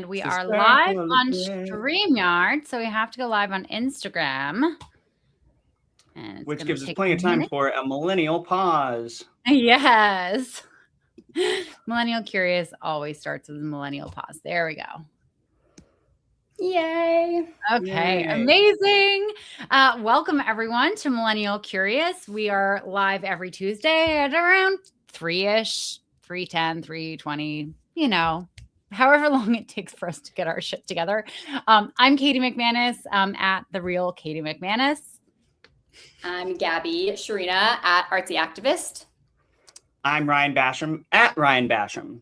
And we are live on StreamYard, so we have to go live on Instagram. Which gives us plenty of time for a millennial pause. Yes. Millennial Curious always starts with a millennial pause. There we go. Yay. Okay, amazing. Welcome, everyone, to Millennial Curious. We are live every Tuesday at around 3-ish, 3:10, 3:20, however long it takes for us to get our shit together. I'm Katie McManus at The Real Katie McManus. I'm Gabby Sharina at Artsy Activist. I'm Ryan Basham at Ryan Basham.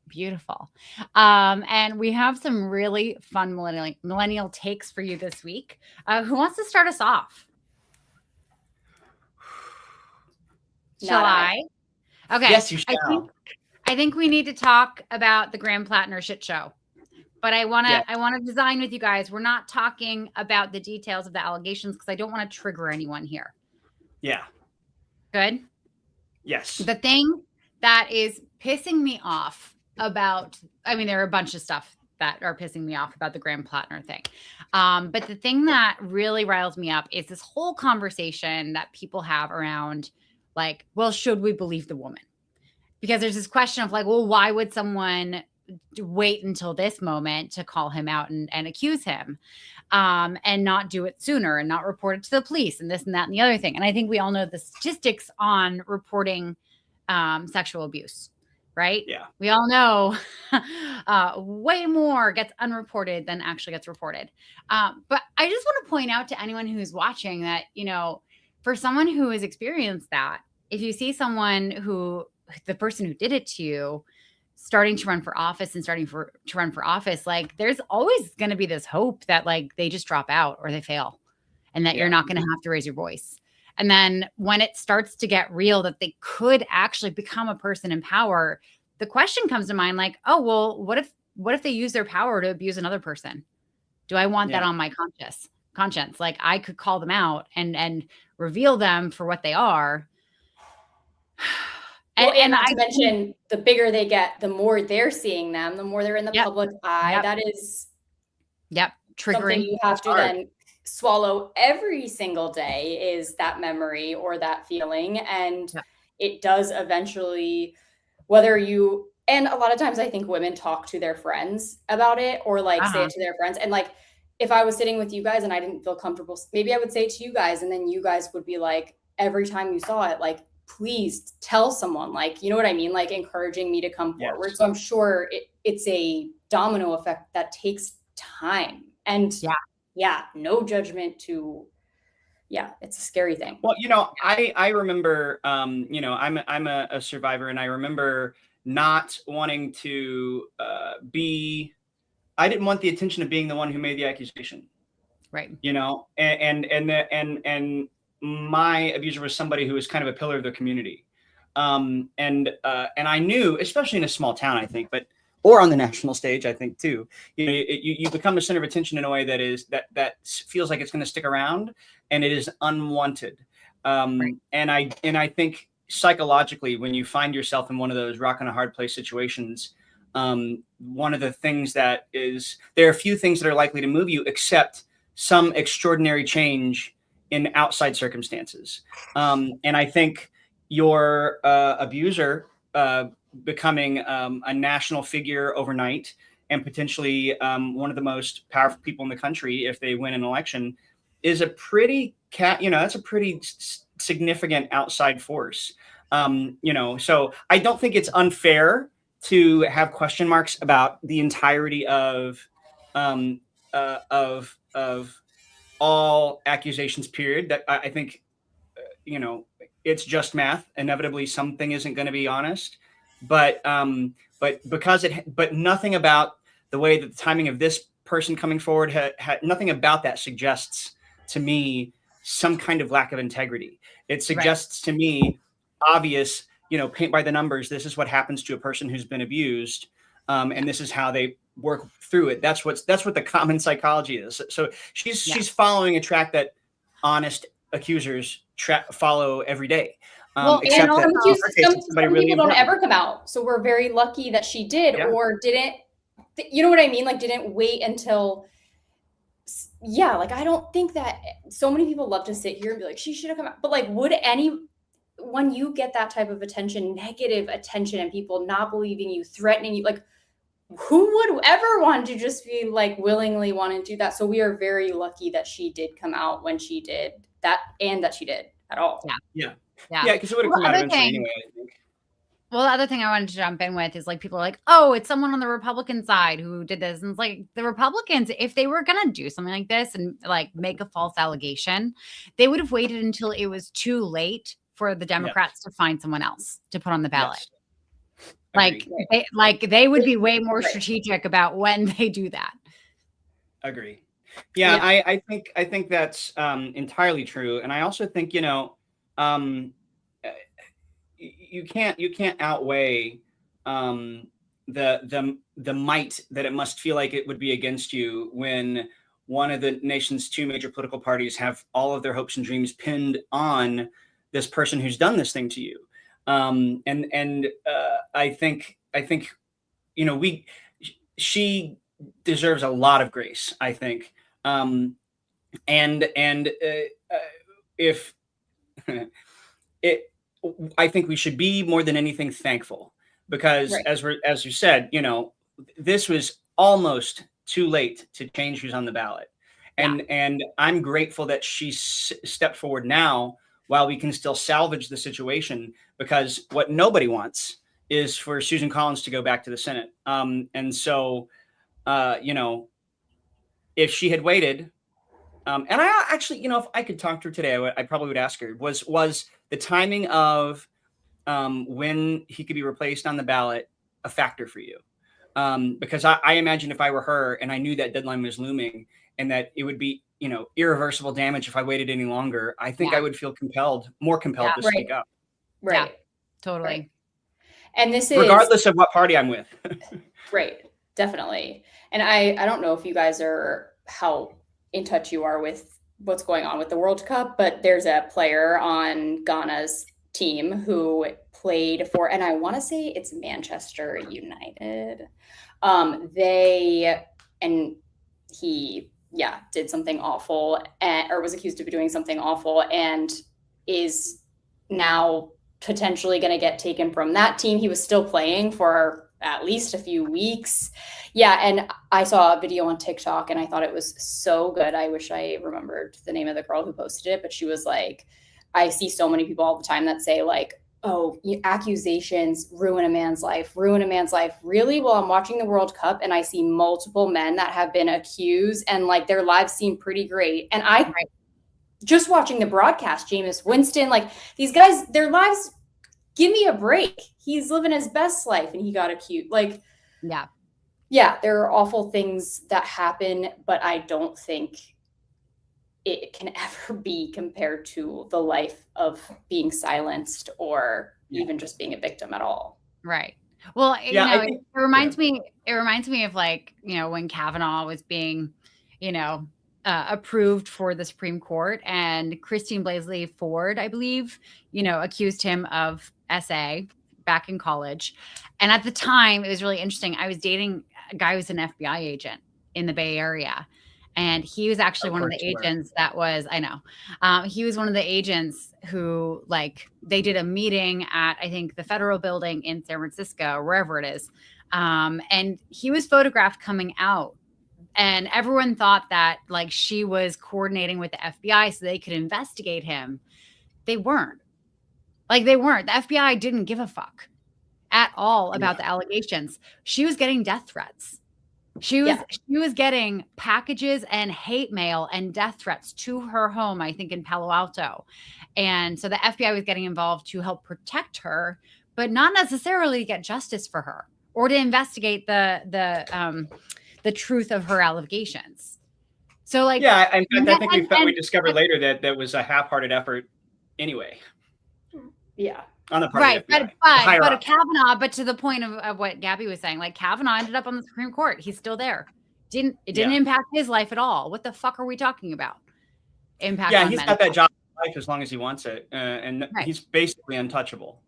Beautiful. And we have some really fun millennial takes for you this week. Who wants to start us off? Shall I? Okay. Yes, you shall. I think we need to talk about the Graham Plattner shit show. But I want to design with you guys. We're not talking about the details of the allegations because I don't want to trigger anyone here. Yeah. Good? Yes. The thing that is pissing me off there are a bunch of stuff that are pissing me off about the Graham Plattner thing. But the thing that really riles me up is this whole conversation that people have around like, well, should we believe the woman? Because there's this question of like, well, why would someone wait until this moment to call him out and accuse him and not do it sooner and not report it to the police and this and that and the other thing. And I think we all know the statistics on reporting sexual abuse, right? Yeah. We all know way more gets unreported than actually gets reported. But I just want to point out to anyone who's watching that, for someone who has experienced that, if you see someone the person who did it to you, starting to run for office and like there's always going to be this hope that like they just drop out or they fail and that you're not going to have to raise your voice. And then when it starts to get real that they could actually become a person in power, the question comes to mind like, oh, well, what if they use their power to abuse another person? Do I want that on my conscience? Like I could call them out and reveal them for what they are. And not to mention, the bigger they get, the more they're seeing them, the more they're in the public eye. That is triggering. Something you have to then swallow every single day is that memory or that feeling. And it does eventually, and a lot of times I think women talk to their friends about it or like say it to their friends. And like, if I was sitting with you guys and I didn't feel comfortable, maybe I would say it to you guys and then you guys would be like, every time you saw it, like, please tell someone, like, you know what I mean? Like encouraging me to come forward. So I'm sure it's a domino effect that takes time and no judgment it's a scary thing. Well, I remember, I'm a survivor and I remember not wanting to I didn't want the attention of being the one who made the accusation. Right. And my abuser was somebody who was kind of a pillar of the community. And I knew, especially in a small town, I think, or on the national stage, I think too, you become the center of attention in a way that feels like it's going to stick around and it is unwanted. Right. And I think psychologically, when you find yourself in one of those rock and a hard place situations, one of the things there are a few things that are likely to move you, except some extraordinary change in outside circumstances. And I think your abuser becoming a national figure overnight and potentially one of the most powerful people in the country if they win an election is a pretty that's a pretty significant outside force. So I don't think it's unfair to have question marks about the entirety of all accusations, period. That I think, it's just math. Inevitably, something isn't going to be honest, but nothing about the way that the timing of this person coming forward nothing about that suggests to me some kind of lack of integrity. It suggests to me obvious, paint by the numbers. This is what happens to a person who's been abused, and this is how they work through it. That's what the common psychology is. So she's following a track that honest accusers follow every day. Except some people don't ever come out. So we're very lucky that she did or didn't you know what I mean? Like, didn't wait until, yeah, like, I don't think that so many people love to sit here and be like, she should have come out. But like, when you get that type of attention, negative attention, and people not believing you, threatening you, like, who would ever want to just be like willingly want to do that? So we are very lucky that she did come out when she did that, and that she did at all. Yeah. Because it would have come out eventually anyway, I think. Well, the other thing I wanted to jump in with is like people are like, oh, it's someone on the Republican side who did this. And it's like the Republicans, if they were going to do something like this and like make a false allegation, they would have waited until it was too late for the Democrats to find someone else to put on the ballot. Yes. They would be way more strategic about when they do that. Agree. Yeah. I think that's entirely true. And I also think, you can't outweigh the might that it must feel like it would be against you when one of the nation's two major political parties have all of their hopes and dreams pinned on this person who's done this thing to you. I think she deserves a lot of grace, I think. If I think we should be more than anything thankful, because as you said, this was almost too late to change who's on the ballot. And I'm grateful that she stepped forward now while we can still salvage the situation, because what nobody wants is for Susan Collins to go back to the Senate. And so, if she had waited, and I actually, if I could talk to her today, I probably would ask her, was the timing of when he could be replaced on the ballot a factor for you? Because I imagine if I were her and I knew that deadline was looming and that it would be, irreversible damage if I waited any longer, I think I would feel more compelled to speak up. Right. Yeah, totally. Right. And this is regardless of what party I'm with. Right. Definitely. And I don't know if you guys how in touch you are with what's going on with the World Cup, but there's a player on Ghana's team who played for, and I want to say it's Manchester United. He did something awful, or was accused of doing something awful, and is now potentially going to get taken from that team. He was still playing for at least a few weeks. Yeah. And I saw a video on TikTok and I thought it was so good. I wish I remembered the name of the girl who posted it, but she was like, I see so many people all the time that say like, oh, accusations ruin a man's life. Really? Well, I'm watching the World Cup and I see multiple men that have been accused and like their lives seem pretty great. And just watching the broadcast, Jameis Winston, like these guys, their lives, give me a break. He's living his best life and he got accused. Like, yeah, there are awful things that happen, but I don't think it can ever be compared to the life of being silenced or even just being a victim at all. Right. Well, it reminds me of like, when Kavanaugh was being, approved for the Supreme Court, and Christine Blasey Ford, I believe, accused him of SA back in college. And at the time, it was really interesting. I was dating a guy who was an FBI agent in the Bay Area. And he was actually one of the agents he was one of the agents who, like, they did a meeting at, I think, the Federal Building in San Francisco, wherever it is. And he was photographed coming out. And everyone thought that, like, she was coordinating with the FBI so they could investigate him. They weren't. The FBI didn't give a fuck at all about the allegations. She was getting death threats. She was getting packages and hate mail and death threats to her home, I think in Palo Alto. And so the FBI was getting involved to help protect her, but not necessarily get justice for her or to investigate the truth of her allegations. So like, in fact, I think we discovered later that was a half-hearted effort anyway. Yeah. On the part of the Kavanaugh, but to the point of what Gabby was saying, like Kavanaugh ended up on the Supreme Court. He's still there. It didn't impact his life at all. What the fuck are we talking about? Impact. Yeah, he's got that job in life as long as he wants it, and he's basically untouchable.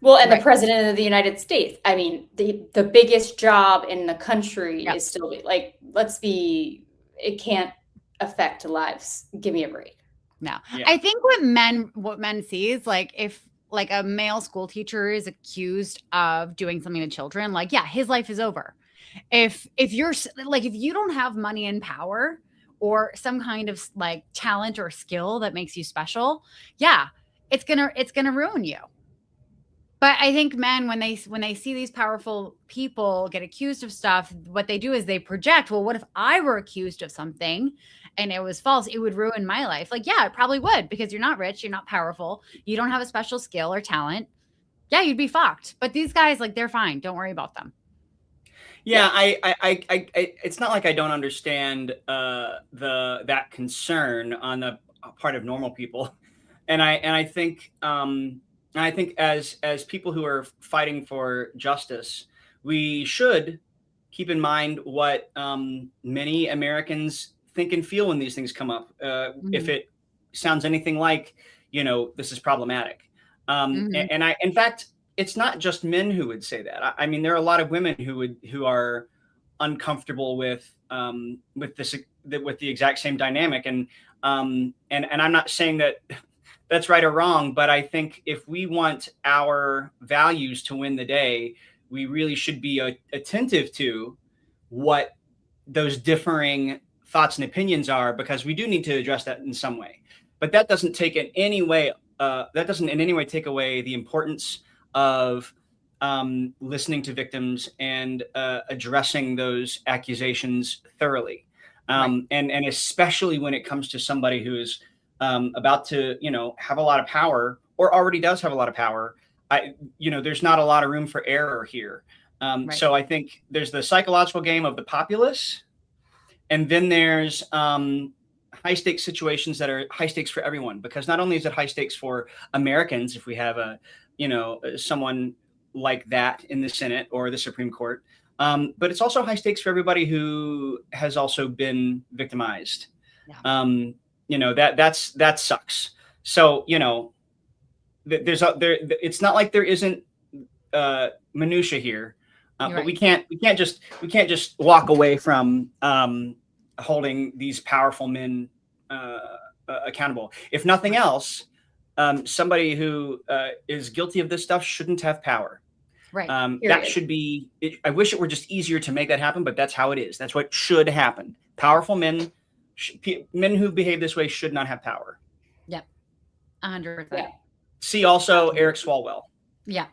Well, and the Right. president of the United States. I mean, the biggest job in the country Yep. is still like, it can't affect lives. Give me a break. No. Yeah. I think what men see is like if like a male school teacher is accused of doing something to children, like yeah, his life is over. If you're like if you don't have money and power or some kind of like talent or skill that makes you special, yeah, it's gonna ruin you. But I think men, when they see these powerful people get accused of stuff, what they do is they project, well, what if I were accused of something and it was false? It would ruin my life. Like, yeah, it probably would because you're not rich, you're not powerful, you don't have a special skill or talent. Yeah, you'd be fucked. But these guys, like, they're fine. Don't worry about them. Yeah, it's not like I don't understand that concern on the part of normal people, and I think as people who are fighting for justice, we should keep in mind what many Americans think and feel when these things come up. If Mhm. it sounds anything like, this is problematic, Mhm. and in fact, it's not just men who would say that. I mean, there are a lot of women who are uncomfortable with this with the exact same dynamic, and I'm not saying that that's right or wrong, but I think if we want our values to win the day, we really should be attentive to what those differing thoughts and opinions are, because we do need to address that in some way. But that doesn't take in any way that doesn't in any way take away the importance of listening to victims and addressing those accusations thoroughly, Right. and especially when it comes to somebody who is about to have a lot of power or already does have a lot of power. There's not a lot of room for error here. Right. So I think there's the psychological game of the populace, and then there's high stakes situations that are high stakes for everyone. Because not only is it high stakes for Americans if we have someone like that in the Senate or the Supreme Court, but it's also high stakes for everybody who has also been victimized. Yeah. That sucks. So there's it's not like there isn't minutia here, You're but right. we can't just walk away from holding these powerful men accountable. If nothing else, somebody who is guilty of this stuff shouldn't have power. Right. That Period. should be. I wish it were just easier to make that happen, but that's how it is. That's what should happen. Powerful men, men who behave this way should not have power. Yep. 100%. Yeah. See also Eric Swalwell. Yeah.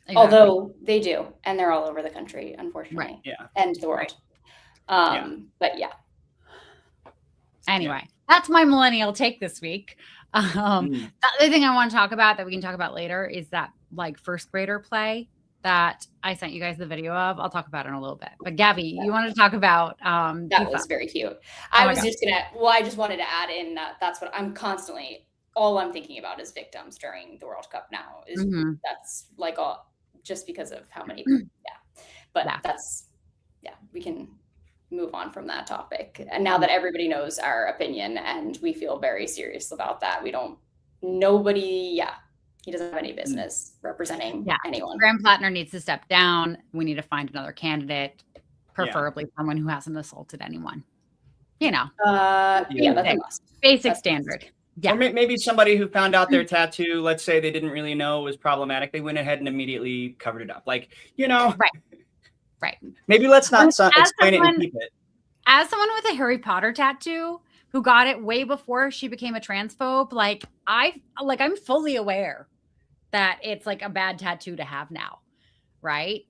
Exactly. Although they do, and they're all over the country, unfortunately. Right. Yeah. And the world. But yeah. Anyway, that's my millennial take this week. The other thing I want to talk about that we can talk about later is that like first grader play that I sent you guys the video of. I'll talk about it in a little bit. But Gabby, you wanted to talk about that was very cute. I just wanted to add in that that's what I'm constantly, all I'm thinking about is victims during the World Cup now. That's like just because of how many but we can move on from that topic. And now that everybody knows our opinion and we feel very serious about that, he doesn't have any business representing anyone. Graham Plattner needs to step down. We need to find another candidate, preferably someone who hasn't assaulted anyone. That's a must. Basic standard. Yeah. Or maybe somebody who found out their tattoo, let's say they didn't really know it was problematic. They went ahead and immediately covered it up. Like, Right. Maybe let's not explain it and keep it. As someone with a Harry Potter tattoo who got it way before she became a transphobe, I'm fully aware that it's like a bad tattoo to have now. Right.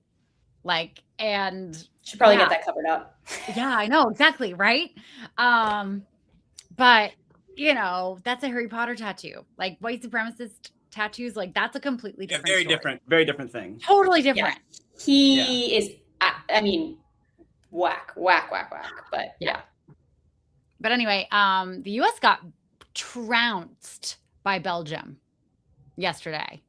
And should probably get that covered up. Yeah, I know. Exactly. Right. But that's a Harry Potter tattoo. Like white supremacist tattoos, like that's a completely different story. Very different thing. Totally different. Yeah. He is, I mean, whack. But yeah. But anyway, the US got trounced by Belgium yesterday.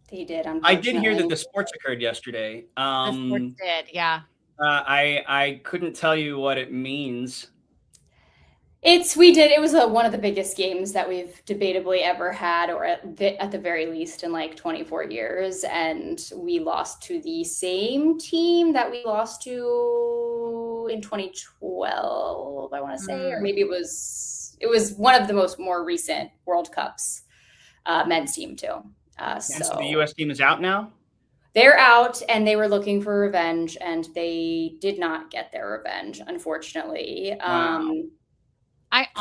They did. I did hear that the sports occurred yesterday. The sports did, yeah. I couldn't tell you what it means. It was one of the biggest games that we've debatably ever had, or at the very least in like 24 years. And we lost to the same team that we lost to in 2012, I want to say, or maybe it was one of the more recent World Cups, men's team too. So the U.S. team is out now? They're out, and they were looking for revenge, and they did not get their revenge, unfortunately. Wow.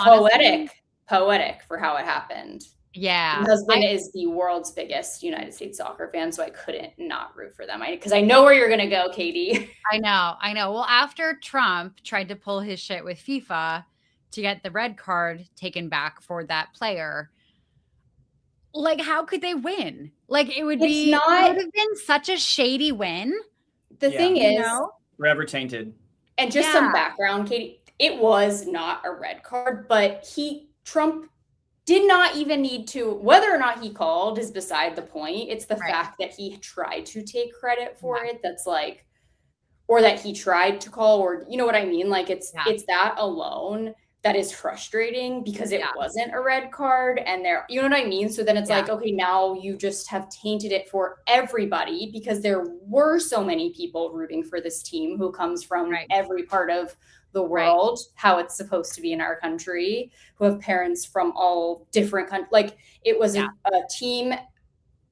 Poetic for how it happened. Yeah. My husband is the world's biggest United States soccer fan, so I couldn't not root for them. Because I know where you're going to go, Katie. I know. Well, after Trump tried to pull his shit with FIFA to get the red card taken back for that player, like, how could they win? Like, it would have been such a shady win. The thing is, forever tainted. And just some background, Katie. It was not a red card, but Trump did not even need to. Whether or not he called is beside the point. It's the fact that he tried to take credit for it. That's like, or that he tried to call, or you know what I mean? Like it's that alone that is frustrating, because it wasn't a red card, and you know what I mean? So then it's like, okay, now you just have tainted it for everybody, because there were so many people rooting for this team who comes from every part of the world, how it's supposed to be in our country, who have parents from all different countries. Like it was a team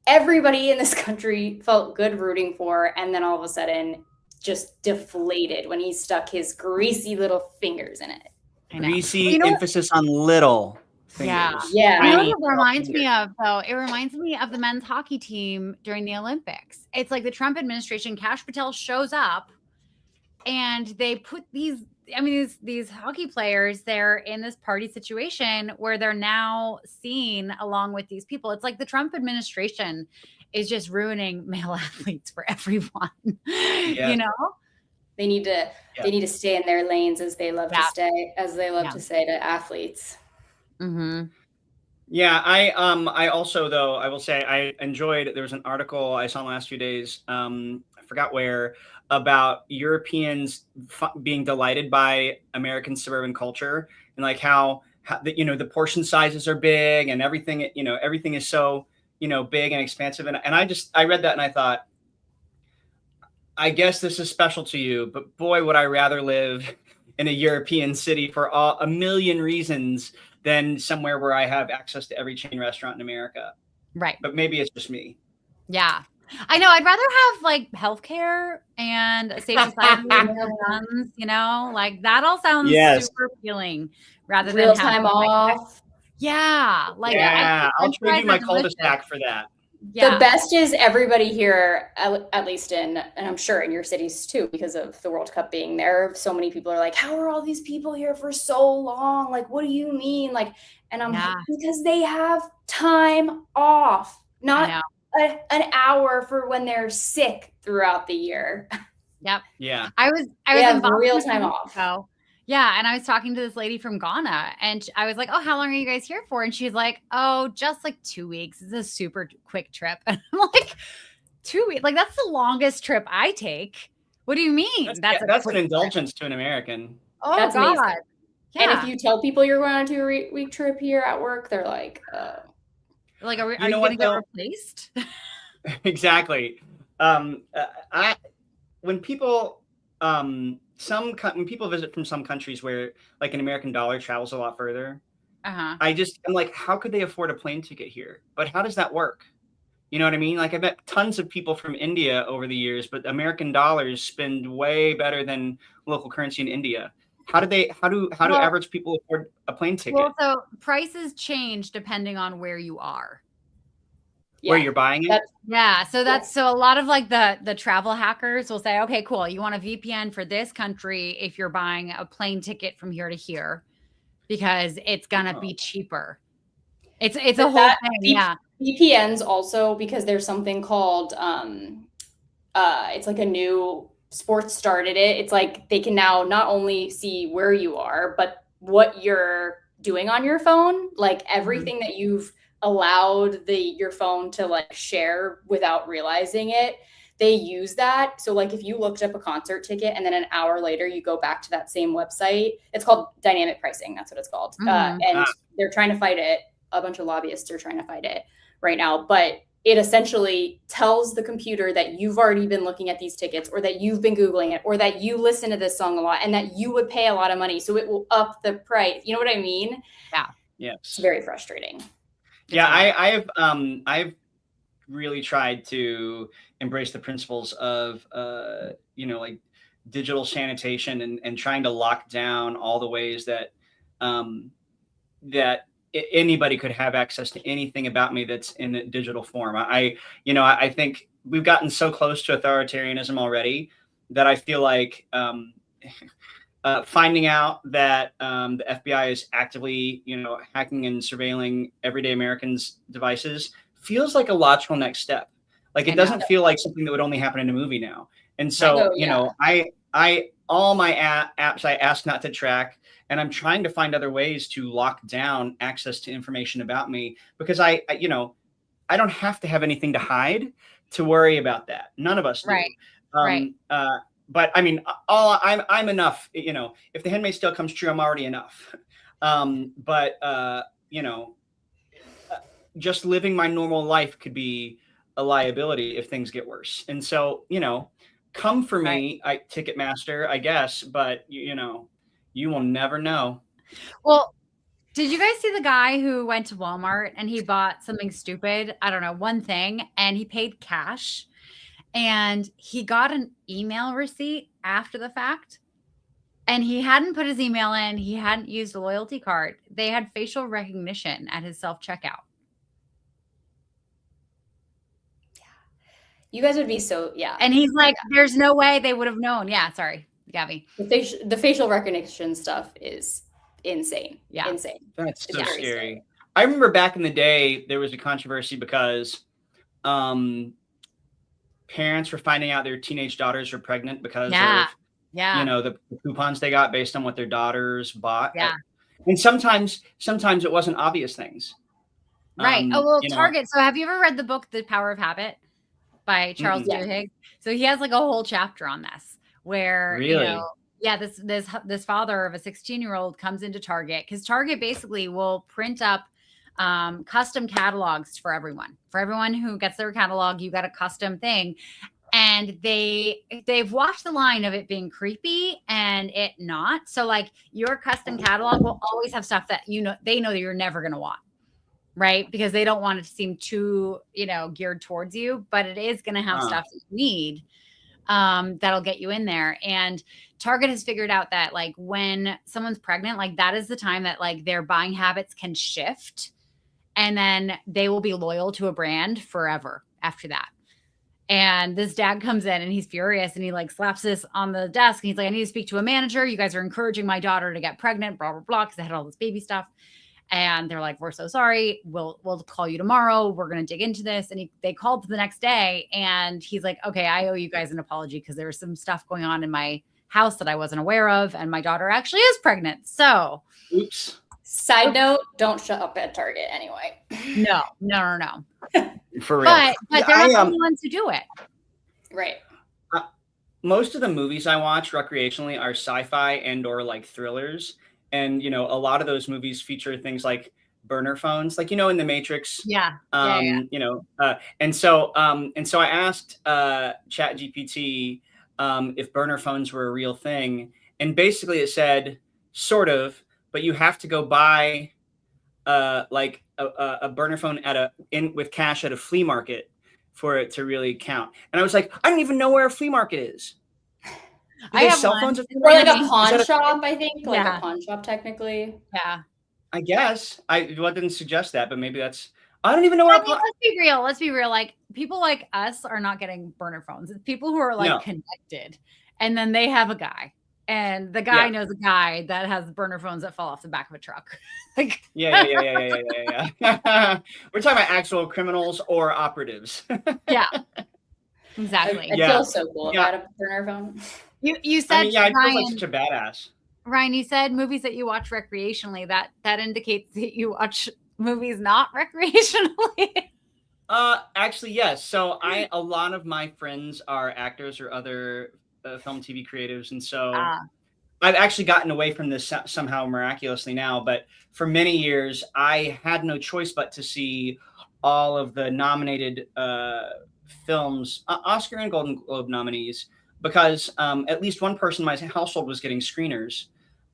everybody in this country felt good rooting for, and then all of a sudden just deflated when he stuck his greasy little fingers in it. Greasy, emphasis on little fingers. Yeah. You know what it reminds me of, though? It reminds me of the men's hockey team during the Olympics. It's like the Trump administration, Kash Patel shows up, and they put these hockey players, they're in this party situation where they're now seen along with these people. It's like the Trump administration is just ruining male athletes for everyone. You know? They need to stay in their lanes, as they love to stay, as they love to say to athletes. Mm-hmm. Yeah, I also, though, I will say I enjoyed, there was an article I saw in the last few days, I forgot where, about Europeans being delighted by American suburban culture, and like how the portion sizes are big, and everything is so big and expansive, and I read that and I thought, I guess this is special to you, but boy, would I rather live in a European city for a million reasons than somewhere where I have access to every chain restaurant in America. Right. But maybe it's just me. Yeah. I know. I'd rather have like healthcare and a safe society, more guns, like that all sounds super appealing, rather real than time off. I'll trade you my cul-de-sac for that. The best is everybody here, at least and I'm sure in your cities too, because of the World Cup being there. So many people are like, how are all these people here for so long? Like, what do you mean? Like, and I'm like, because they have time off, not an hour for when they're sick throughout the year. Yep. Yeah. I was in real time off. So, yeah. And I was talking to this lady from Ghana, and I was like, oh, how long are you guys here for? And she's like, oh, just like 2 weeks. It's a super quick trip. And I'm like, 2 weeks? Like, that's the longest trip I take. What do you mean? That's an indulgence to an American. Oh, that's God. Amazing. Yeah. And if you tell people you're going on a 2 week trip here at work, they're like, like, are you going to get replaced? Exactly. When people visit from some countries where like an American dollar travels a lot further, I'm like, how could they afford a plane ticket here? But how does that work? You know what I mean? Like, I met tons of people from India over the years, but American dollars spend way better than local currency in India. How do average people afford a plane ticket? Well, so prices change depending on where you are. Where you're buying it? So a lot of like the travel hackers will say, okay, cool. You want a VPN for this country if you're buying a plane ticket from here to here, because it's gonna be cheaper. It's a whole thing. VPNs also, because there's something called it's like a new sports started it. It's like they can now not only see where you are, but what you're doing on your phone, like everything that you've allowed your phone to like share without realizing it. they use that. So like if you looked up a concert ticket and then an hour later you go back to that same website, it's called dynamic pricing. That's what it's called. And they're trying to fight it. A bunch of lobbyists are trying to fight it right now. But it essentially tells the computer that you've already been looking at these tickets, or that you've been Googling it, or that you listen to this song a lot and that you would pay a lot of money. So it will up the price. You know what I mean? Yeah. Yes. It's very frustrating. Yeah. I've really tried to embrace the principles of, like digital sanitation and trying to lock down all the ways that, anybody could have access to anything about me that's in a digital form. I think we've gotten so close to authoritarianism already that I feel like finding out that the FBI is actively, hacking and surveilling everyday Americans' devices feels like a logical next step. Like it doesn't feel like something that would only happen in a movie now. And so, all my apps I ask not to track, and I'm trying to find other ways to lock down access to information about me, because I don't have to have anything to hide to worry about that. None of us do. Right. But I mean, I'm enough. If The Handmaid's Tale comes true, I'm already enough. Just living my normal life could be a liability if things get worse. And so, come for me, Ticketmaster, I guess, but you will never know. Well, did you guys see the guy who went to Walmart and he bought something stupid? I don't know, one thing, and he paid cash, and he got an email receipt after the fact, and he hadn't put his email in. He hadn't used a loyalty card. They had facial recognition at his self-checkout. You guys would be And he's like, there's no way they would have known. Yeah, sorry, Gabby. The facial recognition stuff is insane. Yeah. Insane. That's so scary. I remember back in the day, there was a controversy because parents were finding out their teenage daughters were pregnant because of the coupons they got based on what their daughters bought. Yeah. And sometimes it wasn't obvious things. Right. Target. So have you ever read the book, The Power of Habit, by Charles Duhigg? So he has like a whole chapter on this where, this father of a 16-year-old comes into Target, because Target basically will print up custom catalogs for everyone. For everyone who gets their catalog, you got a custom thing. And they've walked the line of it being creepy and it not. So like your custom catalog will always have stuff that they know that you're never going to want. Right? Because they don't want it to seem too, geared towards you, but it is going to have stuff that you need that'll get you in there. And Target has figured out that like when someone's pregnant, like that is the time that like their buying habits can shift, and then they will be loyal to a brand forever after that. And this dad comes in and he's furious and he like slaps this on the desk and he's like, I need to speak to a manager. You guys are encouraging my daughter to get pregnant, blah, blah, blah, because they had all this baby stuff. And they're like, we're so sorry. We'll call you tomorrow. We're going to dig into this. And they called the next day and he's like, okay, I owe you guys an apology because there was some stuff going on in my house that I wasn't aware of. And my daughter actually is pregnant. So oops. Side note, don't shut up at Target anyway. No. For real. But they're not the only ones who do it. Right. Most of the movies I watch recreationally are sci-fi and or like thrillers. And, a lot of those movies feature things like burner phones, like, in The Matrix. Yeah. And so I asked ChatGPT if burner phones were a real thing. And basically it said, sort of, but you have to go buy like a burner phone with cash at a flea market for it to really count. And I was like, I don't even know where a flea market is. I have cell one. phones, or like a pawn shop, I think. Like a pawn shop, technically. Yeah. I guess. I didn't suggest that, but maybe that's. I don't even know where. Let's be real. Let's be real. Like people like us are not getting burner phones. It's people who are like connected, and then they have a guy, and the guy knows a guy that has burner phones that fall off the back of a truck. Like Yeah. We're talking about actual criminals or operatives. Yeah. Exactly. It feels so cool if I had a burner phone. You said, I feel like such a badass. Ryan, you said movies that you watch recreationally. That indicates that you watch movies not recreationally. Actually, yes. So a lot of my friends are actors or other film TV creatives, and so Ah, I've actually gotten away from this somehow miraculously now, but for many years I had no choice but to see all of the nominated films, Oscar and Golden Globe nominees, because at least one person in my household was getting screeners,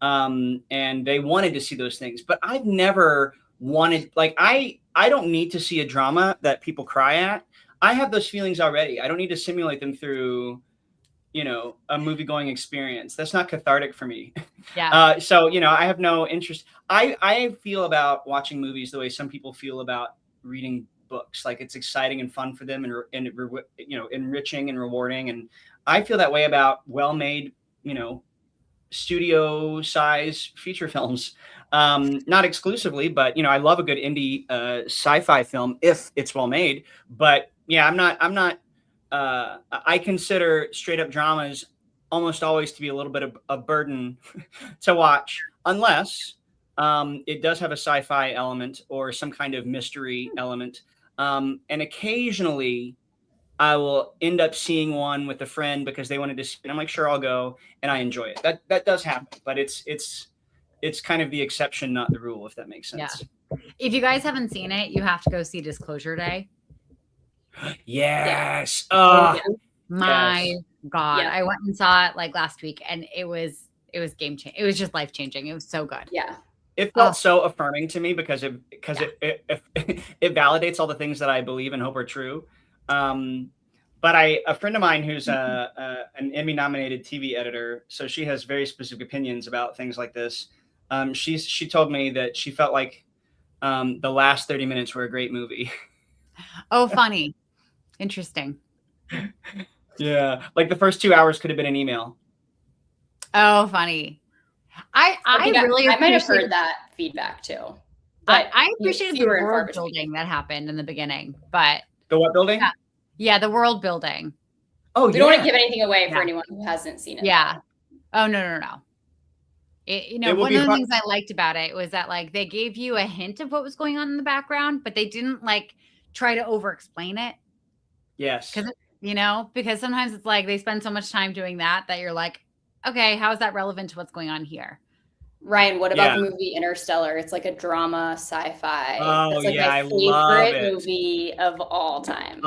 and they wanted to see those things. But I've never wanted, like, I don't need to see a drama that people cry at. I have those feelings already. I don't need to simulate them through, a movie going experience. That's not cathartic for me. yeah. So, I have no interest. I feel about watching movies the way some people feel about reading books. Like, it's exciting and fun for them, and enriching and rewarding. And I feel that way about well-made, studio size feature films. Not exclusively, but I love a good indie sci-fi film if it's well made. But yeah, I'm not I consider straight up dramas almost always to be a little bit of a burden to watch, unless it does have a sci-fi element or some kind of mystery element. And occasionally I will end up seeing one with a friend because they wanted to see it. And I'm like, sure, I'll go, and I enjoy it. That does happen, but it's kind of the exception, not the rule, if that makes Yeah. sense. If you guys haven't seen it, you have to go see Disclosure Day. Yes. My Yes. God. Yeah. I went and saw it like last week, and it was game changing. It was just life changing. It was so good. Yeah. It felt so affirming to me because it it validates all the things that I believe and hope are true. But a friend of mine who's an Emmy nominated TV editor, so she has very specific opinions about things like this. She told me that she felt like the last 30 minutes were a great movie. Oh, funny. Interesting. Yeah, like the first 2 hours could have been an email. Oh, funny. I really I might have appreciate heard that feedback too. I But appreciated the fewer and far world between. building that happened in the beginning, but The what building? yeah, the world building. Oh, We don't want yeah. to give anything away for Yeah. anyone who hasn't seen it. Yeah. Oh, no. It will one be of the hard- things I liked about it was that like they gave you a hint of what was going on in the background, but they didn't like try to over explain it. Yes. Because sometimes it's like they spend so much time doing that you're like, okay, how is that relevant to what's going on here? Ryan, what about the movie Interstellar? It's like a drama sci-fi. Oh, That's like yeah, my I love favorite it. movie of all time.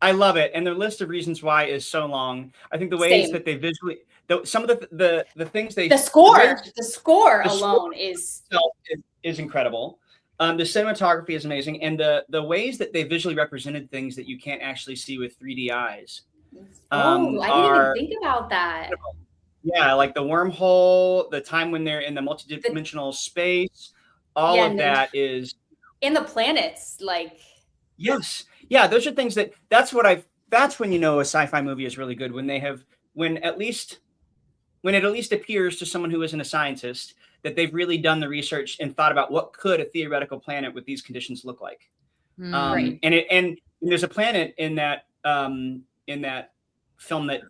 I love it, and the list of reasons why is so long. I think the ways Same. that they visually, some of the things they, The score the alone is incredible. The cinematography is amazing, and the ways that they visually represented things that you can't actually see with 3D eyes. I didn't even think about that. Yeah, like the wormhole, the time when they're in the multidimensional space, all of that is. And the planets, like. Yes. Yeah, those are things that's when a sci-fi movie is really good, when it at least appears to someone who isn't a scientist that they've really done the research and thought about what could a theoretical planet with these conditions look like. Right. And there's a planet in that film that,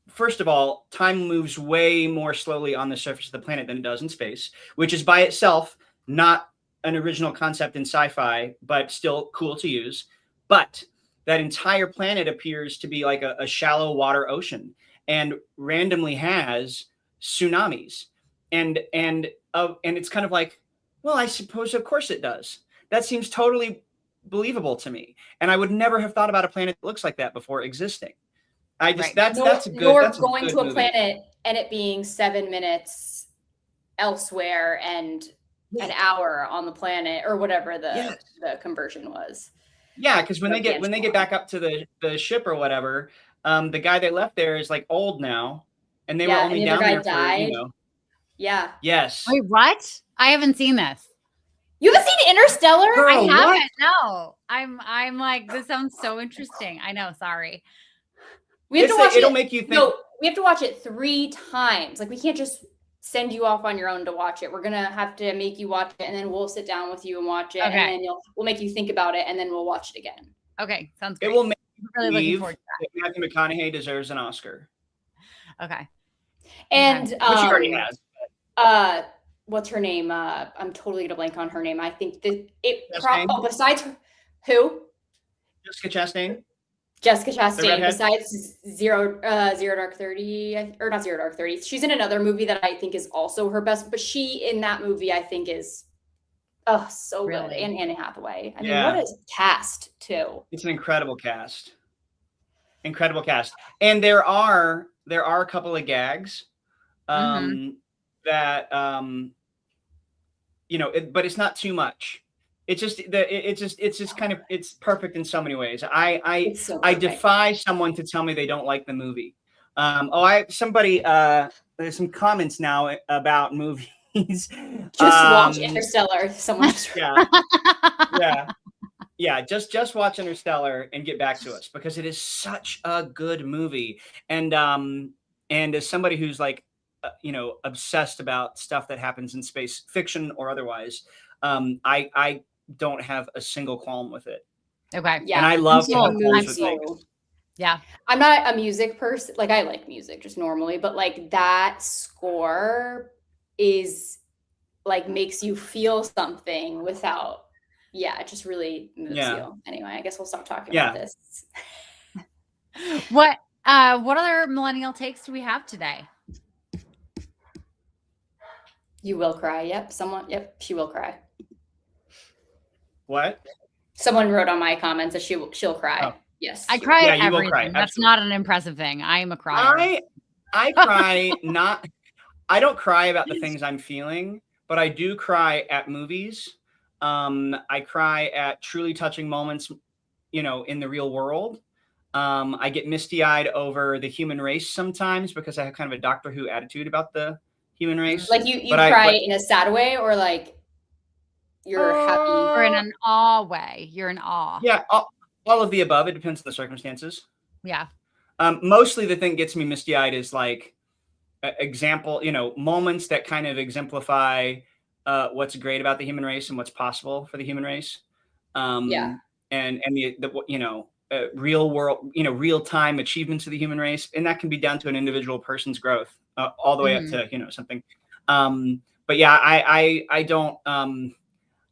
first of all, time moves way more slowly on the surface of the planet than it does in space, which is by itself not an original concept in sci-fi, but still cool to use. But that entire planet appears to be like a shallow water ocean, and randomly has tsunamis, and it's kind of like, well, I suppose of course it does. That seems totally believable to me, and I would never have thought about a planet that looks like that before existing. That's a good. Nor that's a going good to a movie. planet and it being 7 minutes elsewhere and an hour on the planet or whatever the conversion was. Yeah, because when they get back up to the ship or whatever, the guy they left there is like old now, and they were only down there died. for Yeah. Yes. Wait, what? I haven't seen this. You haven't seen Interstellar? Girl, I haven't. what? No. I'm like, this sounds so interesting. I know. Sorry. We have to watch it. It'll make you think. No, we have to watch it 3 times. Like, we can't just send you off on your own to watch it. We're gonna have to make you watch it, and then we'll sit down with you and watch it, and then we'll make you think about it, and then we'll watch it again. Okay, sounds great. It will make you really looking forward to that Matthew McConaughey deserves an Oscar. Okay. And which he already has. What's her name? I'm totally gonna blank on her name. I think that Name? besides her, who? Jessica Chastain. Jessica The Chastain, redhead? besides Zero Dark 30, or not Zero Dark 30, she's in another movie that I think is also her best, but she in that movie I think is so good. Really? And Anne Hathaway. I mean, Yeah. what a cast too. It's an incredible cast. Incredible cast. And there are a couple of gags that you know, but it's not too much. It's just kind of, it's perfect in so many ways. It's so I perfect. defy someone to tell me they don't like the movie. There's some comments now about movies. Just watch Interstellar. Someone just yeah. Just watch Interstellar and get back to us, because it is such a good movie. And as somebody who's like, you know, obsessed about stuff that happens in space, fiction or otherwise, I don't have a single qualm with it. Okay. Yeah. And I love to have qualms with so. things. Yeah. I'm not a music person. Like, I like music just normally, but like that score is like makes you feel something without, it just really moves you. Anyway, I guess we'll stop talking about this. What other millennial takes do we have today? You will cry. Yep. She will cry. What? Someone wrote on my comments that she'll cry. Oh. Yes. I cry at you will everything. cry. That's not an impressive thing. I am a crier. I cry I don't cry about the things I'm feeling, but I do cry at movies. I cry at truly touching moments, you know, in the real world. I get misty-eyed over the human race sometimes because I have kind of a Doctor Who attitude about the human race. Like you cry in a sad way, or like you're happy? Or in an awe way. You're in awe. Yeah, all of the above. It depends on the circumstances. Yeah. Mostly the thing that gets me misty-eyed is like example, you know, moments that kind of exemplify what's great about the human race and what's possible for the human race. And the you know, real world, you know, real time achievements of the human race, and that can be down to an individual person's growth, all the way up to, you know, something. But yeah, I don't.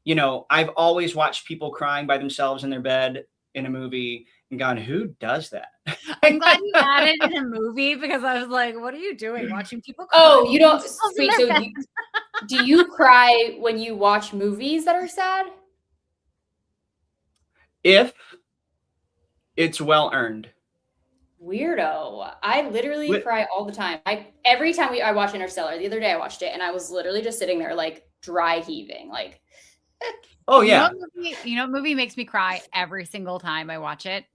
You know, I've always watched people crying by themselves in their bed in a movie and gone, who does that? I'm glad you added in a movie, because I was like, what are you doing watching people cry? Oh, you don't. Wait, so do you cry when you watch movies that are sad? If it's well earned. Weirdo. I literally cry all the time. Every time I watch Interstellar. The other day I watched it and I was literally just sitting there like dry heaving, like. Oh yeah. You know what movie makes me cry every single time I watch it?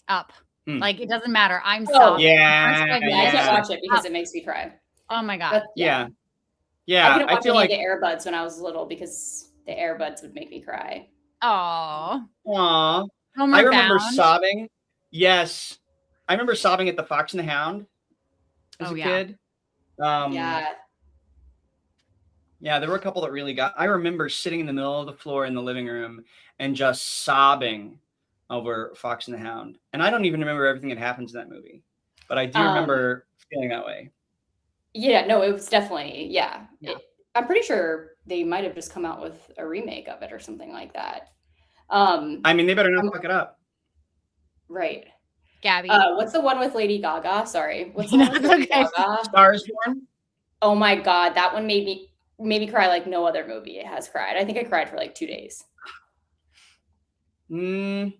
Up. Like, it doesn't matter. I'm so I can't watch it because it makes me cry. Oh my God. But, yeah. I couldn't watch any of the Air Buds when I was little because the Air Buds would make me cry. Oh. Aww. I remember sobbing. Yes. I remember sobbing at The Fox and the Hound as a kid. Yeah, there were a couple that really got. I remember sitting in the middle of the floor in the living room and just sobbing over Fox and the Hound. And I don't even remember everything that happens in that movie, but I do remember feeling that way. Yeah, no, it was definitely, I'm pretty sure they might have just come out with a remake of it or something like that. I mean, they better not fuck it up. Right. Gabby. What's the one with Lady Gaga? Sorry. What's the one with Lady Gaga? Stars Born? Oh my God, that one made me cry like no other movie has cried. I think I cried for like 2 days. You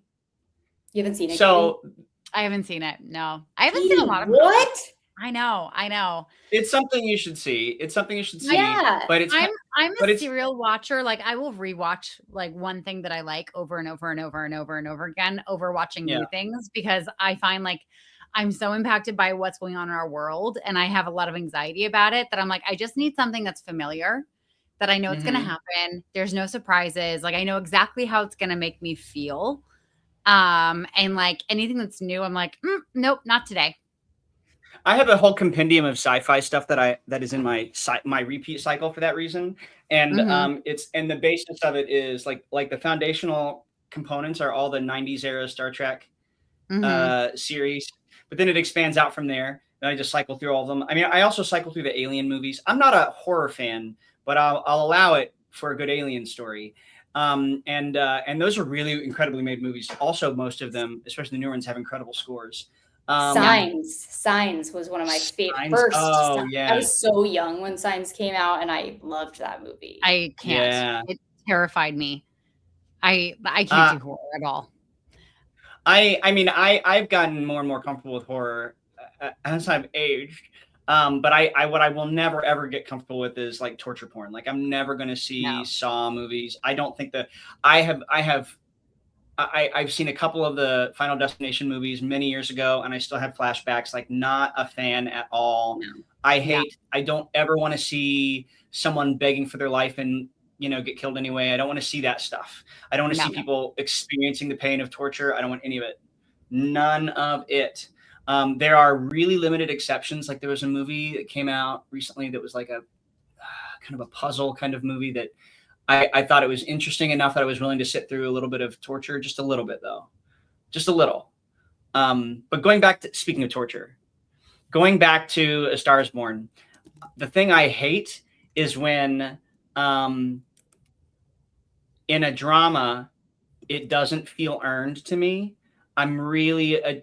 haven't seen it? So Katie? I haven't seen it. No, I haven't seen a lot of movies. What? I know. It's something you should see. Yeah, but it's I'm a serial watcher. Like, I will rewatch like one thing that I like over and over and over and over and over again over watching new things, because I find like I'm so impacted by what's going on in our world, and I have a lot of anxiety about it, that I'm like, I just need something that's familiar, that I know it's going to happen. There's no surprises. Like, I know exactly how it's going to make me feel. And like anything that's new, I'm like, nope, not today. I have a whole compendium of sci-fi stuff that is in my repeat cycle for that reason. And and the basis of it is like the foundational components are all the 90s era Star Trek series, but then it expands out from there. And I just cycle through all of them. I mean, I also cycle through the Alien movies. I'm not a horror fan, but I'll allow it for a good alien story. And those are really incredibly made movies. Also, most of them, especially the newer ones, have incredible scores. Signs was one of my favorite first. Oh, yeah. I was so young when Signs came out, and I loved that movie. I can't. Yeah. It terrified me. I can't do horror at all. I mean, I've gotten more and more comfortable with horror as I've aged. But what I will never ever get comfortable with is like torture porn. Like I'm never going to see Saw movies. I don't think that I've seen a couple of the Final Destination movies many years ago, and I still have flashbacks. Like, not a fan at all. No. I don't ever want to see someone begging for their life and, get killed anyway. I don't want to see that stuff. I don't want to see people experiencing the pain of torture. I don't want any of it. None of it. There are really limited exceptions. Like there was a movie that came out recently that was like a kind of a puzzle kind of movie that I thought it was interesting enough that I was willing to sit through a little bit of torture, just a little bit though, just a little. But going back to, speaking of torture, going back to A Star Is Born, the thing I hate is when in a drama, it doesn't feel earned to me. I'm really I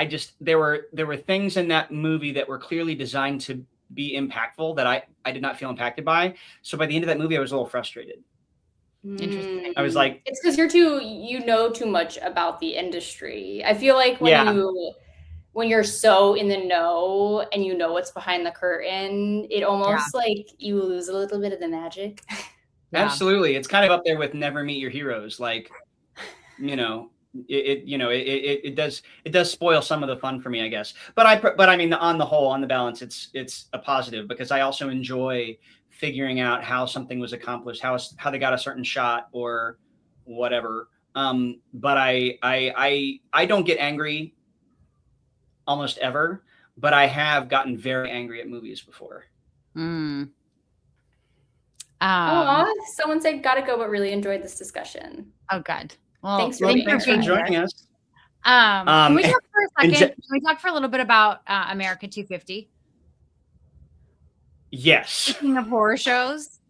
just there were things in that movie that were clearly designed to be impactful that I did not feel impacted by. So by the end of that movie, I was a little frustrated. Interesting. I was like, it's because you know too much about the industry. I feel like when you're so in the know and you know what's behind the curtain, it almost like you lose a little bit of the magic. Absolutely. It's kind of up there with Never Meet Your Heroes. Like, it does spoil some of the fun for me, I guess. But I mean, on the whole, on the balance, it's a positive because I also enjoy figuring out how something was accomplished, how they got a certain shot or whatever. But I don't get angry almost ever, but I have gotten very angry at movies before. Someone said gotta go, but really enjoyed this discussion. Oh, good. Well, thanks for joining us. Can we talk for a second? Can we talk for a little bit about America 250? Yes. Speaking of horror shows,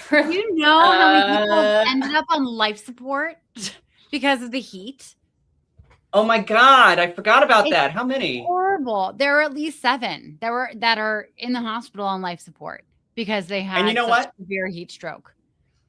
do you know how many people ended up on life support because of the heat? Oh my God, I forgot about that. How many? Horrible. There were at least 7 that are in the hospital on life support because they had severe heat stroke.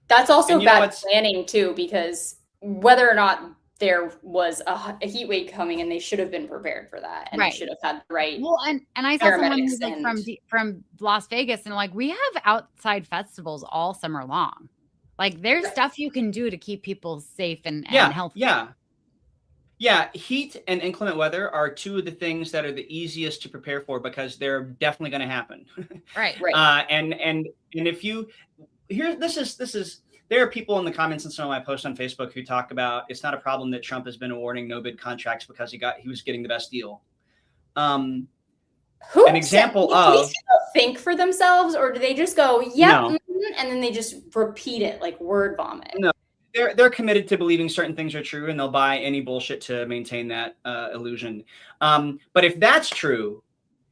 That's also bad planning too, because whether or not there was a heat wave coming, and they should have been prepared for that, and they should have had the right. Well, and I saw someone who's like from Las Vegas, and like we have outside festivals all summer long. Like there's stuff you can do to keep people safe and healthy. Yeah, heat and inclement weather are two of the things that are the easiest to prepare for because they're definitely going to happen. Right. And if you this is there are people in the comments and some of my posts on Facebook who talk about it's not a problem that Trump has been awarding no bid contracts because he was getting the best deal. An example of these people think for themselves, or do they just go and then they just repeat it like word vomit? No. They're committed to believing certain things are true, and they'll buy any bullshit to maintain that illusion. But if that's true,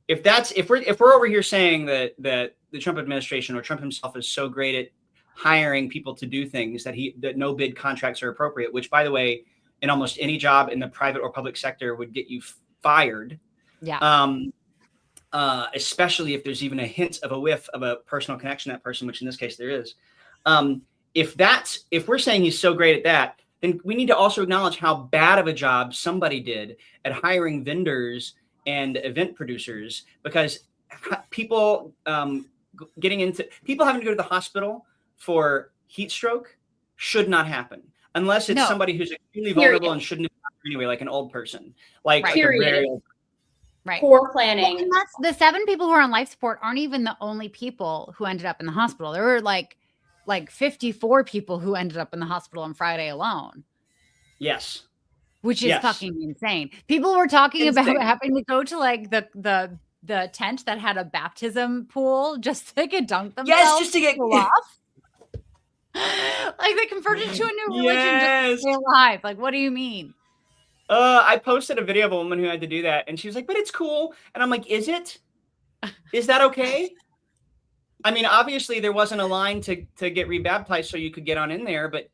if we're over here saying that the Trump administration or Trump himself is so great at hiring people to do things that no bid contracts are appropriate, which by the way, in almost any job in the private or public sector would get you fired. Yeah. Especially if there's even a hint of a whiff of a personal connection to that person, which in this case there is. If we're saying he's so great at that, then we need to also acknowledge how bad of a job somebody did at hiring vendors and event producers, because people having to go to the hospital for heat stroke should not happen unless it's somebody who's extremely vulnerable and shouldn't have anyway, like an old person, like a very old. Right. Poor planning. Well, and that's the 7 people who are on life support aren't even the only people who ended up in the hospital. There were like 54 people who ended up in the hospital on Friday alone. Yes. Which is fucking insane. People were talking about having to go to like the tent that had a baptism pool just so they could dunk themselves. Yes, just to get off. Like they converted to a new religion just to stay alive. Like, what do you mean? I posted a video of a woman who had to do that, and she was like, "But it's cool." And I'm like, "Is it? Is that okay?" I mean, obviously there wasn't a line to get rebaptized so you could get on in there, but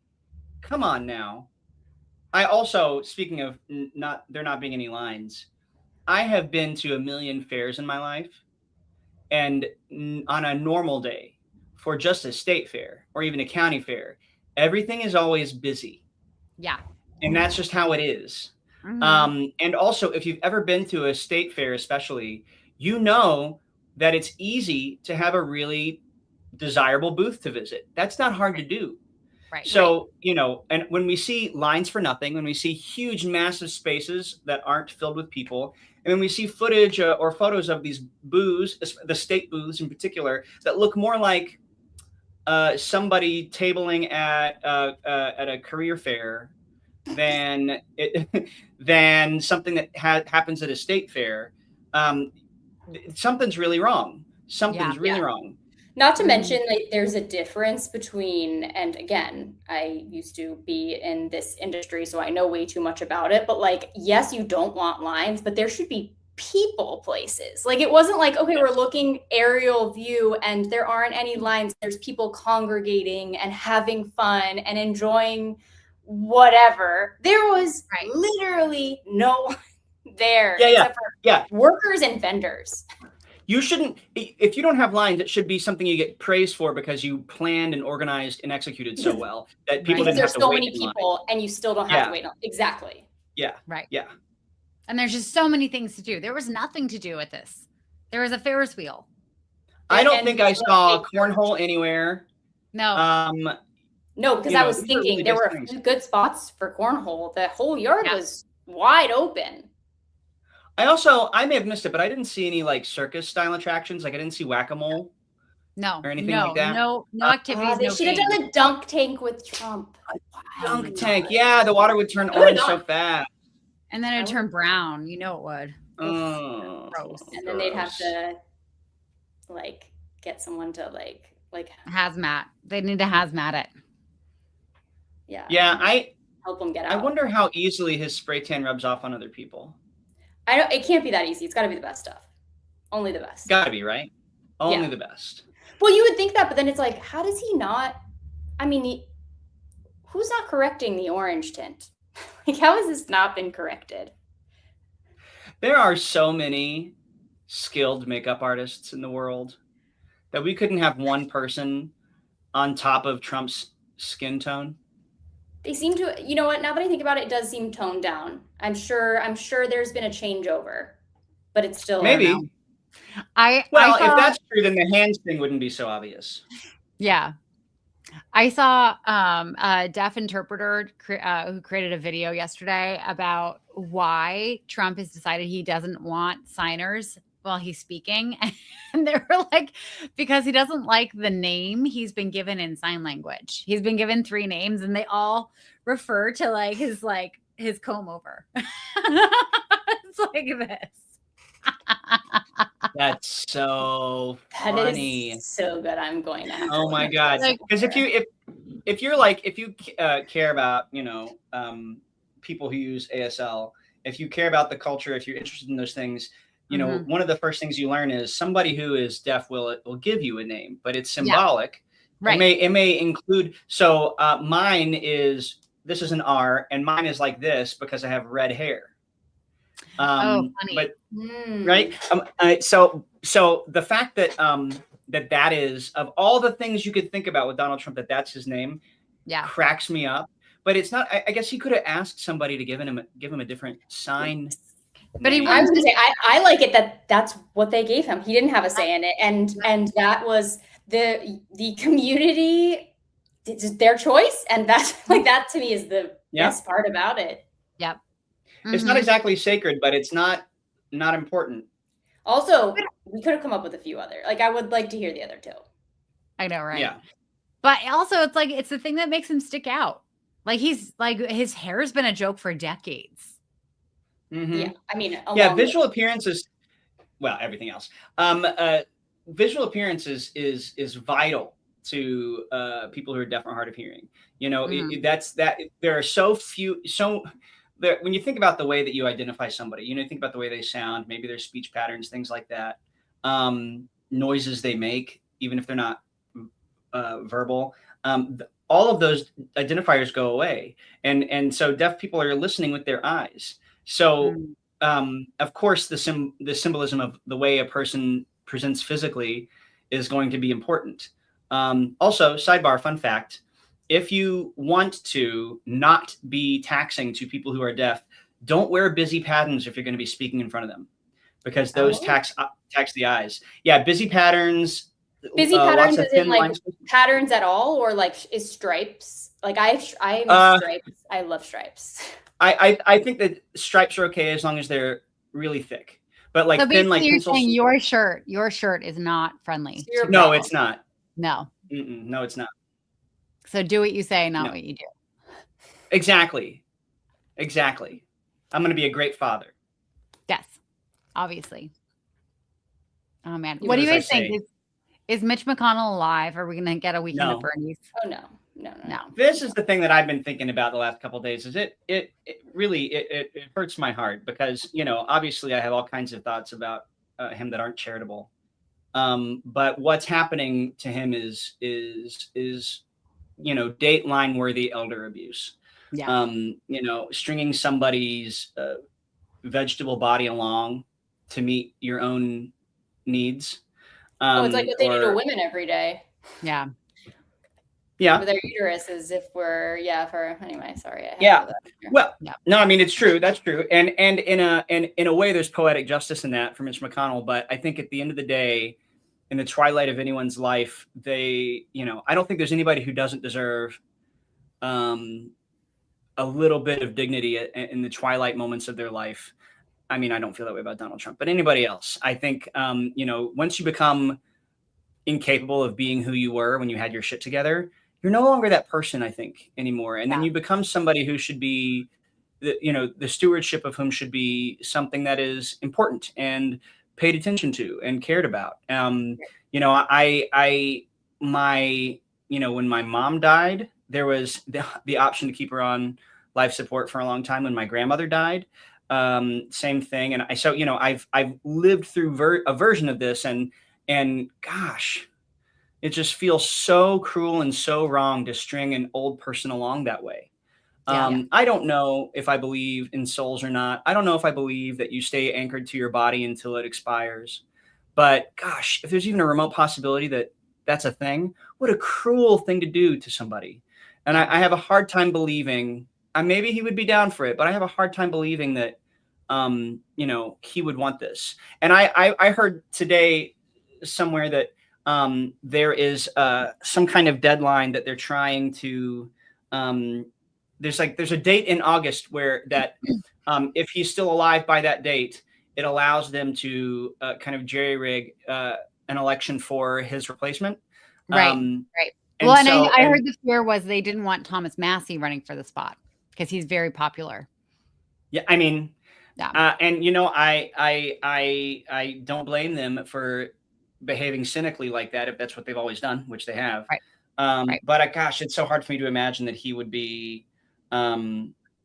come on now. I also, speaking of there not being any lines, I have been to a million fairs in my life, and on a normal day, for just a state fair or even a county fair, everything is always busy. Yeah. And that's just how it is. And also, if you've ever been to a state fair, especially, you know that it's easy to have a really desirable booth to visit. That's not hard to do. Right. So, you know, and when we see lines for nothing, when we see huge, massive spaces that aren't filled with people, and when we see footage or photos of these booths, the state booths in particular, that look more like somebody tabling at a career fair than than something that happens at a state fair, something's really wrong. Something's really wrong. Not to mention, like, there's a difference between, and again, I used to be in this industry, so I know way too much about it, but like, yes, you don't want lines, but there should be people places. Like, it wasn't like, okay, we're looking aerial view and there aren't any lines. There's people congregating and having fun and enjoying whatever. There was literally no one there except for workers and vendors. You shouldn't, if you don't have lines, it should be something you get praised for because you planned and organized and executed so well that people didn't have to wait. There's so many people and you still don't have to wait. Exactly. Yeah. Right. Yeah. And there's just so many things to do. There was nothing to do with this. There was a Ferris wheel. I don't think I saw cornhole anywhere. No. No, because I was thinking there were a few good spots for cornhole. The whole yard was wide open. I may have missed it, but I didn't see any like circus style attractions. Like I didn't see whack-a-mole. No. Or anything like that. No activities. They should have done a dunk tank with Trump. Dunk tank. Yeah, the water would turn orange so fast. And then it'd turn brown. You know it would. Oh, gross. And then they'd have to like get someone to like hazmat. They need to hazmat it. Yeah. Yeah, I help them get out. I wonder how easily his spray tan rubs off on other people. It can't be that easy. It's got to be the best stuff. Only the best. Got to be, right? Only the best. Well, you would think that, but then it's like, how does he not? I mean, who's not correcting the orange tint? Like, how has this not been corrected? There are so many skilled makeup artists in the world that we couldn't have one person on top of Trump's skin tone. They seem to, you know what, now that I think about it, it does seem toned down. I'm sure there's been a changeover, but it's still maybe. If that's true, then the hands thing wouldn't be so obvious. Yeah. I saw a deaf interpreter who created a video yesterday about why Trump has decided he doesn't want signers while he's speaking. And they were like, because he doesn't like the name he's been given in sign language. He's been given 3 names and they all refer to his comb over. It's like this. That's so funny. That is so good. I'm going to have oh my God. Because if you care about, people who use ASL, if you care about the culture, if you're interested in those things, one of the first things you learn is somebody who is deaf will give you a name, but it's symbolic. Yeah. Right. It may include. So mine is, this is an R, and mine is like this because I have red hair. Funny. But right. So the fact that that is, of all the things you could think about with Donald Trump, that's his name, cracks me up. But it's not. I guess he could have asked somebody to give him a different sign. But I was going to say, I like it that's what they gave him. He didn't have a say in it, and that was the community, their choice, and that's that to me is the best part about it. Yep. Mm-hmm. It's not exactly sacred, but it's not important. Also, we could have come up with a few other. I would like to hear the other 2. I know, right? Yeah. But also, it's the thing that makes him stick out. His hair has been a joke for decades. Mm-hmm. Yeah, I mean, visual appearances. Well, everything else. Visual appearances is vital to people who are deaf or hard of hearing. There are so few. When you think about the way that you identify somebody, think about the way they sound, maybe their speech patterns, things like that, noises they make. even if they're not verbal. All of those identifiers go away, and so deaf people are listening with their eyes. So of course, the symbolism of the way a person presents physically is going to be important. Also, sidebar, fun fact: if you want to not be taxing to people who are deaf, don't wear busy patterns if you're going to be speaking in front of them, because those tax the eyes. Yeah, busy patterns. Busy Lots patterns of is in thin like lines. patterns at all, or like is stripes? Like I'm stripes. I love stripes. I think that stripes are okay as long as they're really thick, but like So thin, like basically, you're pencil. saying your shirt is not friendly. Your to No, people. it's not. No. No, it's not. So do what you say, not No. what you do. Exactly. I'm going to be a great father. Yes, obviously. Oh man, Even what do you as I guys think? say- Is Mitch McConnell alive? Are we going to get a weekend No. at Bernie's? Oh no. This is the thing that I've been thinking about the last couple of days. Is it really hurts my heart, because obviously I have all kinds of thoughts about him that aren't charitable. But what's happening to him is Dateline worthy elder abuse. Yeah. Stringing somebody's vegetable body along to meet your own needs. It's like what they do to or- women every day. Yeah. Yeah. With their uterus, as if we're anyway. Sorry. I had to Yeah. go there. Well, Yeah. no, I mean, it's true. That's true. And in a way, there's poetic justice in that for Mitch McConnell. But I think at the end of the day, in the twilight of anyone's life, I don't think there's anybody who doesn't deserve a little bit of dignity in the twilight moments of their life. I mean, I don't feel that way about Donald Trump, but anybody else. I think, once you become incapable of being who you were when you had your shit together, you're no longer that person, I think, anymore. And then you become somebody who should be, the stewardship of whom should be something that is important and paid attention to and cared about. When my mom died, there was the option to keep her on life support for a long time. When my grandmother died, same thing. And I've lived through a version of this, and gosh, it just feels so cruel and so wrong to string an old person along that way. I don't know if I believe in souls or not. I don't know if I believe that you stay anchored to your body until it expires. But gosh, if there's even a remote possibility that that's a thing, what a cruel thing to do to somebody. And I have a hard time believing, maybe he would be down for it, but I have a hard time believing that, he would want this. And I heard today somewhere that there is some kind of deadline that they're trying to, there's a date in August where that if he's still alive by that date, it allows them to kind of jerry rig an election for his replacement. Right. Right. Well, and I heard the fear was they didn't want Thomas Massey running for the spot because he's very popular. Yeah, I mean, and I don't blame them for behaving cynically like that if that's what they've always done, which they have. Right. But gosh, it's so hard for me to imagine that he would be. I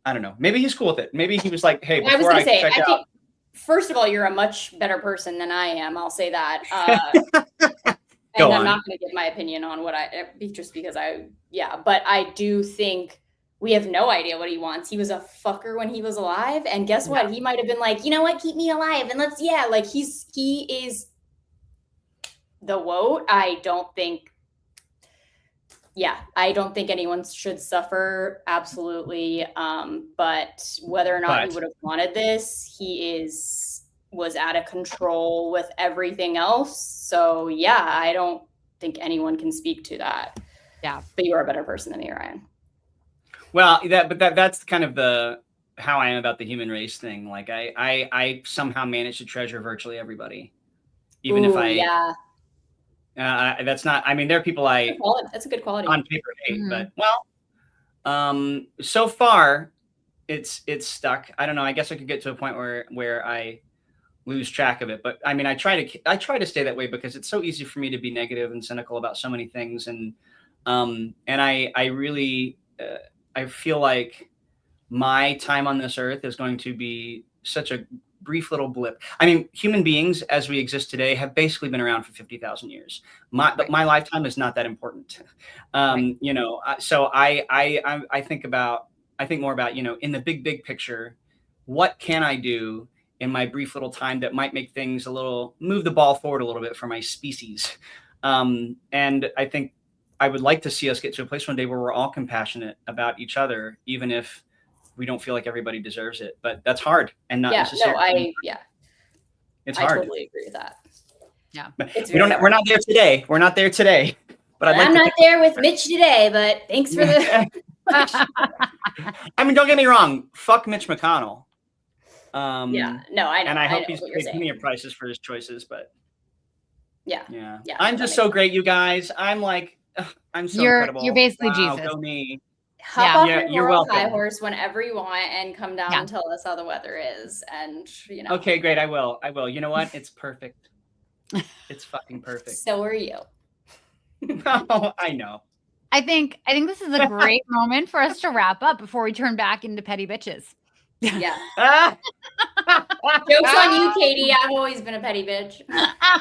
don't know. Maybe he's cool with it. Maybe he was like, "Hey, before I was going to say, check out." think, first of all, you're a much better person than I am. I'll say that. And I'm not going to give my opinion on what just because but I do think we have no idea what he wants. He was a fucker when he was alive. And guess what? He might have been like, you know what? Keep me alive. And he is the woat. I don't think anyone should suffer. Absolutely. But whether or not he would have wanted this, was out of control with everything else. So I don't think anyone can speak to that. Yeah. But you are a better person than me, Ryan. Well, that's kind of how I am about the human race thing. Like I somehow manage to treasure virtually everybody. Even if that's not, I mean, there are people that's a good quality on paper hate, but so far it's stuck. I don't know. I guess I could get to a point where I lose track of it, but I mean, I try to stay that way because it's so easy for me to be negative and cynical about so many things. And I really, I feel like my time on this earth is going to be such a brief little blip. I mean, human beings as we exist today have basically been around for 50,000 years. My lifetime is not that important. You know, so I think more about, you know, in the big picture, what can I do in my brief little time that might make things move the ball forward a little bit for my species. And I think I would like to see us get to a place one day where we're all compassionate about each other, even if we don't feel like everybody deserves it. But that's hard and not necessarily. It's hard. I totally agree with that. Yeah. We're not there today. We're not there today. But I'm not there with Mitch today, but thanks for the I mean, don't get me wrong. Fuck Mitch McConnell. I know. And I hope he's paid plenty of prices for his choices, but yeah. I'm just so great, you guys. I'm like, I'm so incredible. You're basically Jesus. Go me. Hop off your moral high horse whenever you want and come down and tell us how the weather is. And you know. Okay, great. I will. You know what? It's perfect. It's fucking perfect. So are you. No, I know. I think this is a great moment for us to wrap up before we turn back into petty bitches. Yeah. Joke's on you, Katie. I've always been a petty bitch.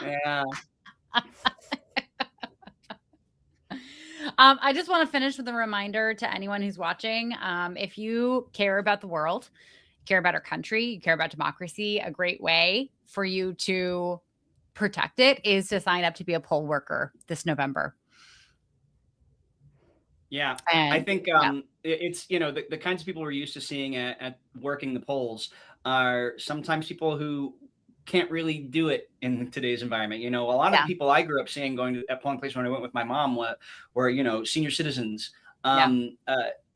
Yeah. I just want to finish with a reminder to anyone who's watching. If you care about the world, care about our country, you care about democracy, a great way for you to protect it is to sign up to be a poll worker this November. Yeah, I think it's, you know, the kinds of people we're used to seeing at working the polls are sometimes people who can't really do it in today's environment. You know, a lot of the people I grew up seeing going to that polling place when I went with my mom were, you know, senior citizens. You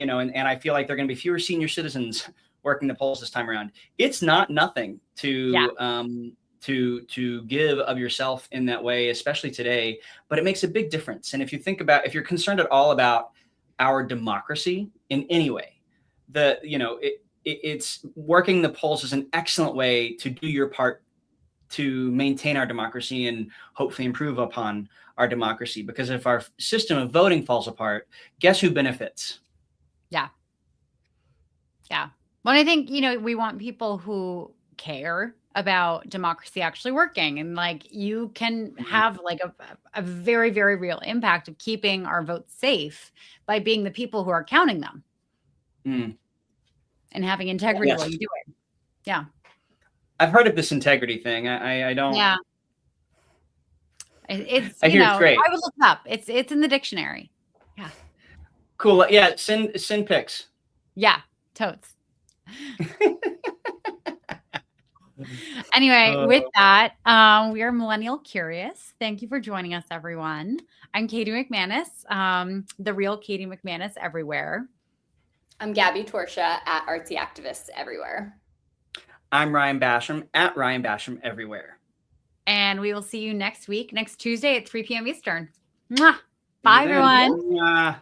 know, and I feel like there are going to be fewer senior citizens working the polls this time around. It's not nothing to give of yourself in that way, especially today, but it makes a big difference. And if you're concerned at all about our democracy in any way, it's working the polls is an excellent way to do your part to maintain our democracy and hopefully improve upon our democracy. Because if our system of voting falls apart, guess who benefits? Yeah. Well, I think, you know, we want people who care about democracy actually working, and like you can have like a very, very real impact of keeping our votes safe by being the people who are counting them and having integrity while you do it. Yeah. I've heard of this integrity thing. I don't. Yeah. It's, I hear it's great. I would look it up. It's in the dictionary. Yeah. Cool. Yeah. Send pics. Yeah. Totes. Anyway, with that, we are Millennial Curious. Thank you for joining us, everyone. I'm Katie McManus, the real Katie McManus everywhere. I'm Gabby Torsha at Artsy Activists Everywhere. I'm Ryan Basham at Ryan Basham Everywhere. And we will see you next week, next Tuesday at 3 p.m. Eastern. Mwah. Bye, everyone.